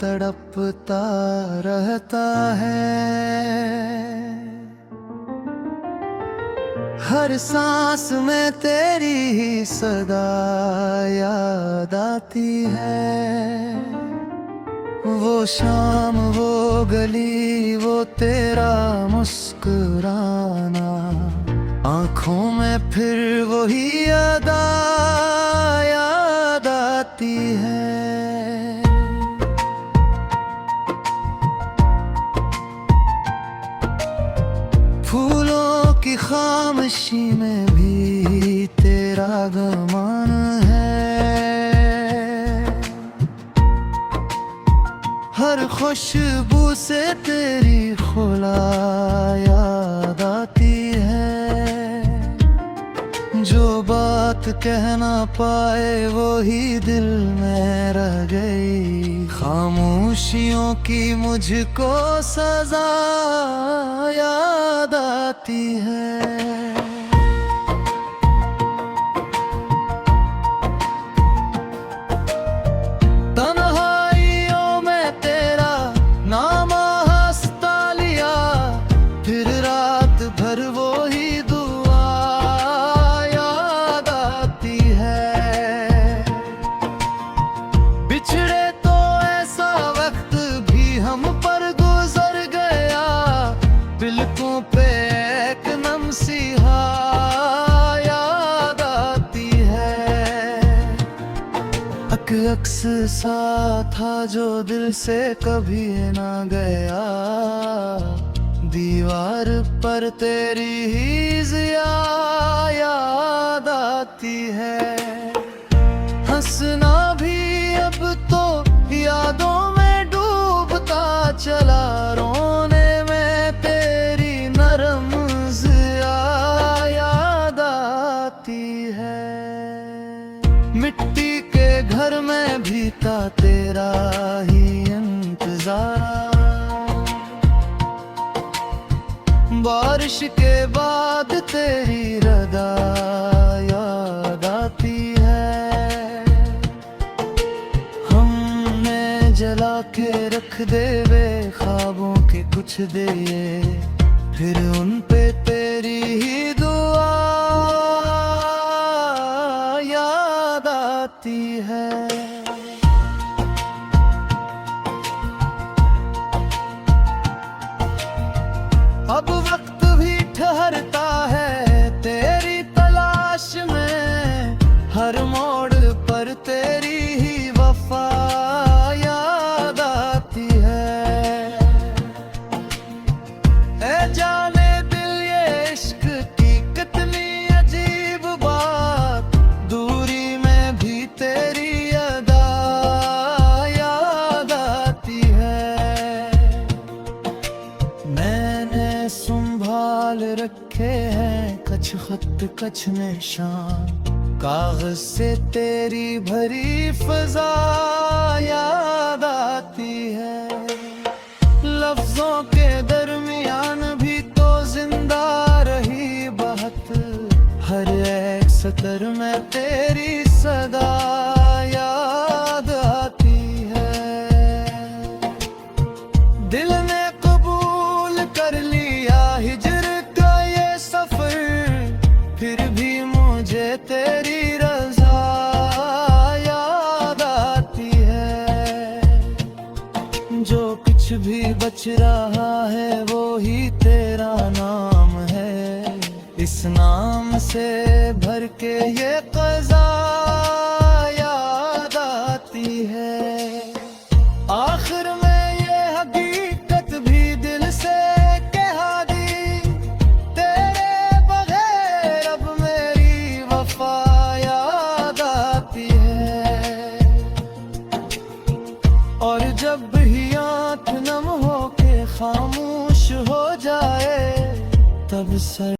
तड़पता रहता है। हर सांस में तेरी ही सदा याद आती है। वो शाम, वो गली, वो तेरा मुस्कुराना, आँखों में फिर वही अदा याद आती है। फूलों की खामोशी में भी तेरा गमान है। हर खुशबू से तेरी खुला याद आती है। जो बात कह ना पाए वो ही दिल में रह गई। खामोशियों की मुझको सजा याद आती है। तन्हाइयों में तेरा नाम हंसता लिया, फिर रात भर वो ही दुआ याद आती है। बिछड़े तो ऐसा वक्त भी हम पर गुजर गया, बिल्कुल पे एक नम सी याद आती है। अक्स सा था जो दिल से कभी ना गया, दीवार पर तेरी ही ज़िया याद आती है। हंसना भी अब तो यादों में डूबता चला, रोने में तेरी नरम ज़िया याद आती है। मिट्टी के घर में भी था तेरा ही इंतजार, बारिश के बाद तेरी रदा याद आती है। हमने जला के रख दे वे ख्वाबों के कुछ दिए, फिर उन पे तेरी ही दुआ याद आती है। अब वक्त भी ठहरता है तेरी तलाश में, हर मोड़ पर तेरी ही वफा याद आती है। ऐ जाने दिल ये इश्क की कितनी अजीब बात, दूरी में भी तेरी अदा याद आती है। मैंने संभाल रखे हैं कछ खत कछ निशान, कागज से तेरी भरी फजा याद आती है। लफ्जों के दरमियान भी तो जिंदा रही बहत, हर एक सतर में तेरी सदा याद आती है। दिल ने कबूल कर लिया हिजर का ये सफर, फिर भी मुझे तेरी रज़ा याद आती है। जो कुछ भी बच रहा है वो ही तेरा नाम है, इस नाम से भर के ये क़ज़ा याद आती है। आखिर में ये हकीकत भी दिल से कह दी, तेरे बगैर अब मेरी वफा याद आती है। और जब भी आँख नम हो के खामोश हो जाए, तब सर